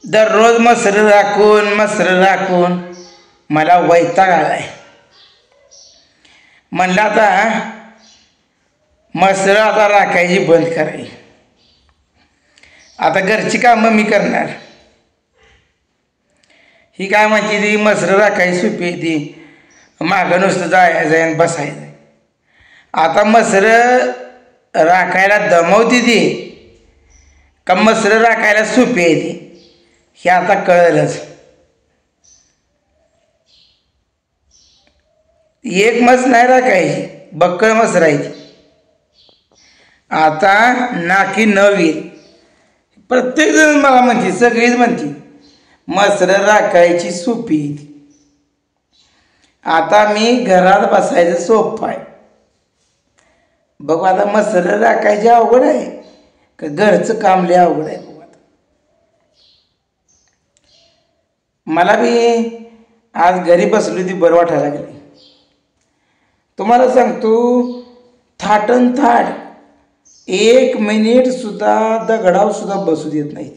दररोज मसर राखून मला वैताग आलाय. म्हणलं आता मसर आता राखायची बंद करायची. आता घरची कामं मी करणार. ही काय म्हणते ती मसर राखायची सोपी ती मागं नुसतं जायचं आणि बसायचं. आता मसर राखायला दमवती ती का मसर राखायला सोपी आहे ती हे आता कळलंच. एक मस नाही राखायची, बक्कळ मस राहायची. आता नाकी नवीन प्रत्येक जण मला म्हणते, सगळीच म्हणते मसर राखायची सोपी. आता मी घरात बसायचं सोपं आहे. बघू आता मसर राखायची अवघड आहे का घरचं काम लय अवघड आहे. बघू आता मला बी आज घरी बसली ती बरं वाटायला लागली. तुम्हाला सांगतो थाटन थाट 1 मिनिट सुद्धा दगडावर सुद्धा बसू देत नाही.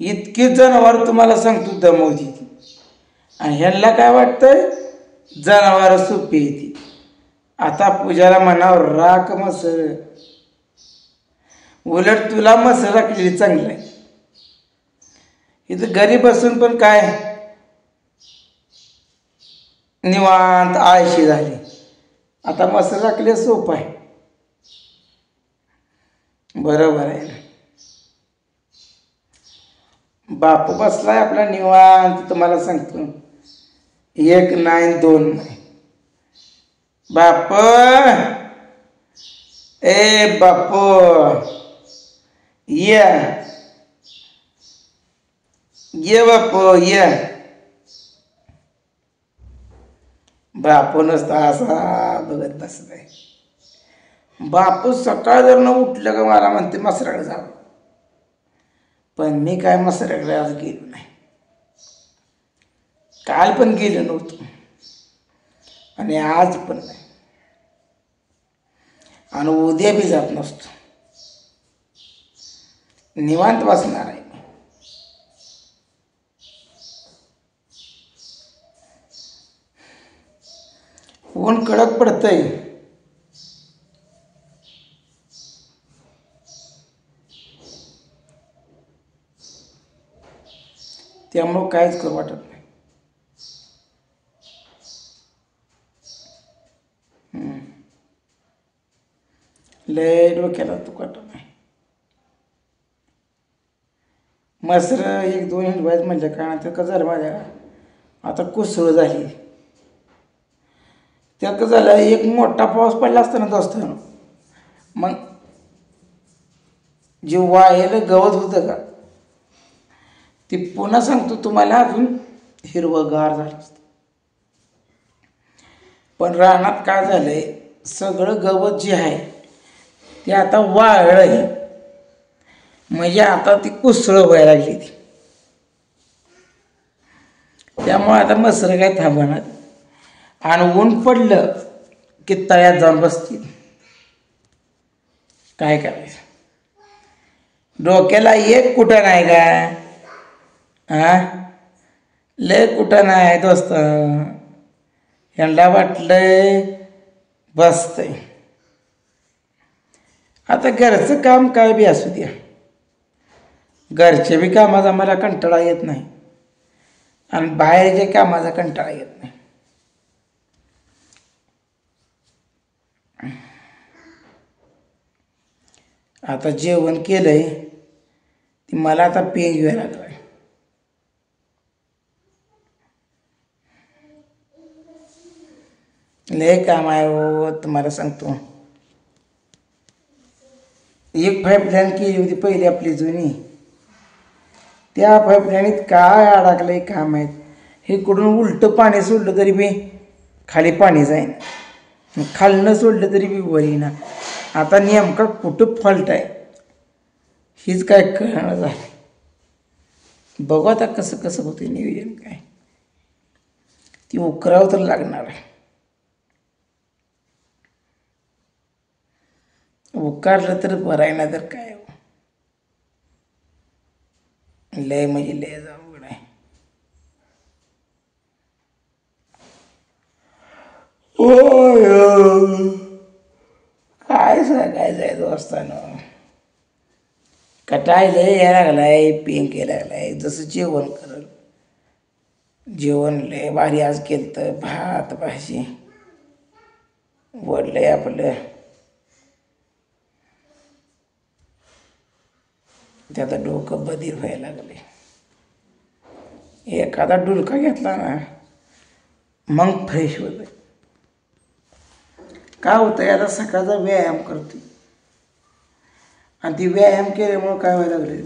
इतके जनावर तुम्हाला सांगतो दमवती ती. आणि ह्यांना काय वाटतंय जनावर सोपी येते. आता पूजाला म्हणावं राख मसर, उलट तुला मसर राखलेली चांगलं आहे. इथं घरी बसून पण काय निवांत आळशी झाली. आता मसर राखले सोपं आहे. बरोबर आहे. बापू बसलाय आपला निवांत. तुम्हाला सांगतो 1 नाही 2 नाही. बाप ए बापू ये बापू ये. बापू नसता असा बघत बसलाय. बापू सकाळ जर न उठलं का मला म्हणते मसराकडे जावं. पण मी काय मसराकडे आज गेलो नाही. काल पण गेलो नव्हतो आणि आज पण नाही आणि उद्या बी जात नसतो. निवांत बसणार आहे. ऊन कडक पडतंय. त्यामुळं काहीच करू वाटत नाही. लय डोक्याला तुकाट नाही. मसर 1-2 हिंडवायचं म्हणलं का तर कसं झालं माझ्या आता कुसळ झाली. त्या कसं झालं एक मोठा पाऊस पडला असताना दोस्त मग जे वाळलेलं गवत होतं का ते पुन्हा सांगतो तुम्हाला अजून हिरवंगार झालं असतं. पण रानात काय झालंय सगळं गवत जे आहे ते आता वाळलंय. म्हणजे आता ती कुसळ व्हायला लागली ती. त्यामुळे आता मसर काय थांबणार. आणि ऊन पडलं की तळ्यात जाऊन बसतील. काय करायचं. डोक्याला एक कुठं नाही का लय कुठं नाही दोस्त. यांना वाटलंय बसतंय. आता घरचं काम काय बी असू द्या. घरच्या बी कामाचा मला कंटाळा येत नाही आणि बाहेरच्या कामाचा कंटाळा येत नाही. आता जेवण केलंय ती मला आता पेंग घ्यायला लागलाय. लय काम आहे हो तुम्हाला सांगतो. एक पाईपलाईन केली होती पहिली आपली जुनी. त्या पाईपलाईनीत काय अडकलंय काय माहीत. हे कुठून उलटं पाणी सोडलं तरी बी खाली पाणी जाईन, खालनं सोडलं तरी बी वर येईना. आता नेमका कुठं फॉल्ट आहे हीच काय कळणार झालं. बघू आता कसं कसं होतं नियोजन. काय ती उकरावं तर लागणार आहे. उकारलं तर बरं आहे ना तर काय. लय म्हणजे लय अवघड आहे. काय सांगायचं आहे दोस्तानं, कटायला यायला लागलाय, पिंक यायला लागलाय. जसं जेवण करल, जेवण लय भारी आज केलं तर, भात भाजी वडलंय आपलं. त्यात डोकं बधीर व्हायला लागले. एखादा डुलका घेतला ना मग फ्रेश होतं. काय होतं, याला सकाळचा व्यायाम करते आणि ती व्यायाम केल्यामुळं काय व्हायला लागले,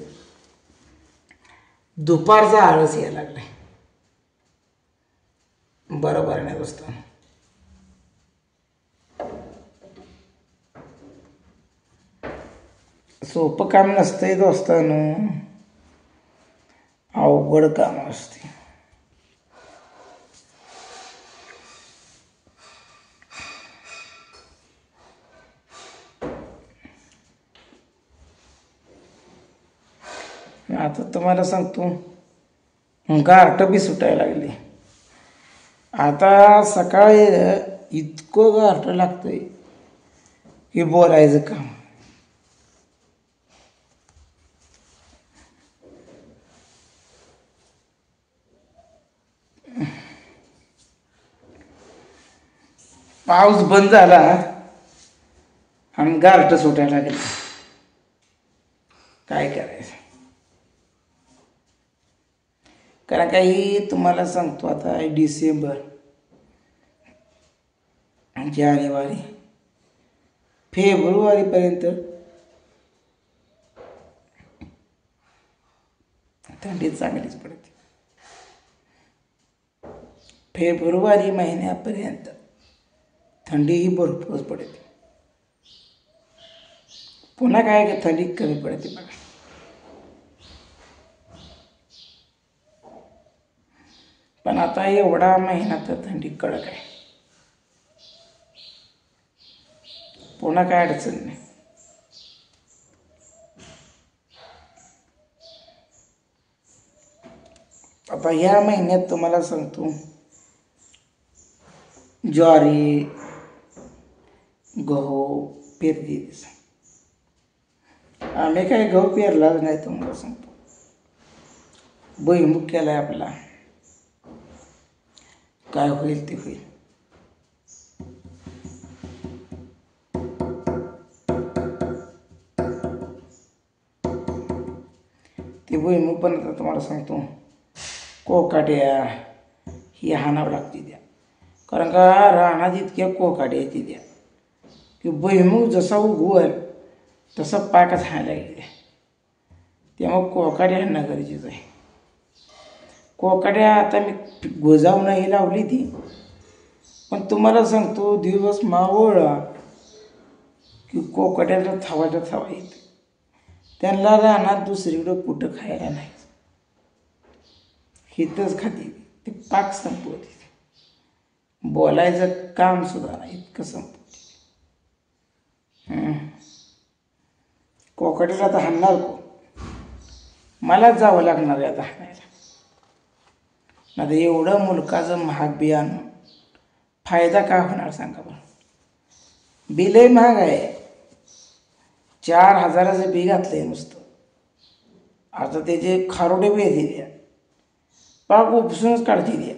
दुपारचा आळस यायला लागलाय. बरोबर नाही दोस्त. सोपं काम नसतंय दोस्तानं, अवघड काम असते. आता तुम्हाला सांगतो, गारठ बी सुटायला लागली. आता सकाळी इतकं गारठ लागतंय की बोलायचं काम. पाऊस बंद झाला आणि गारठ सुटायला लागलं. काय करायचं, कारण काही तुम्हाला सांगतो, आता डिसेंबर, जानेवारी, फेब्रुवारीपर्यंत थंडी चांगलीच पडते. फेब्रुवारी महिन्यापर्यंत थंडी ही भरपूरच पडते. पुन्हा काय थंडी कमी पडते बघा. पण आता एवढा महिना तर थंडी कडक आहे. पुन्हा काय अडचण नाही. आता ह्या महिन्यात तुम्हाला सांगतो, ज्वारी, गहू पेरली. आम्ही काय गहू पेरलाच नाही, तुम्हाला सांगतो. भुईमुग केलाय आपला, काय होईल ते होईल. ते भुईमुग पण आता तुम्हाला सांगतो, कोकाट्या ही हाणावं लागते त्या, कारण का रानात इतक्या कोकाट्या येते त्या की भुईमुग जसा उगवल तसं पाकच हायला गेले. त्यामुळं कोकाट्या हाणणं गरजेचं आहे. कोकाट्या आता मी गोजावूनही लावली ती, पण तुम्हाला सांगतो, दिवस मावळला की कोकाट्याला थवाच्या थवा येते. त्यांना रानात दुसरीकडं कुठं खायला नाही, हिथंच खाते ते, पाक संपवते. बोलायचं काम सुद्धा नाही, इतकं संपवते. कोकाट्याला आता हाणणार को, मलाच जावं लागणार आहे आता हाणायला. आता एवढं मुलकाचं महाग बियाणं, फायदा काय होणार सांगा बरं. बी लय महाग आहे. 4,000चं बी घातलंय नुसतं. आता त्याचे खारोडे बी येते द्या, पाक उपसूनच काढते द्या.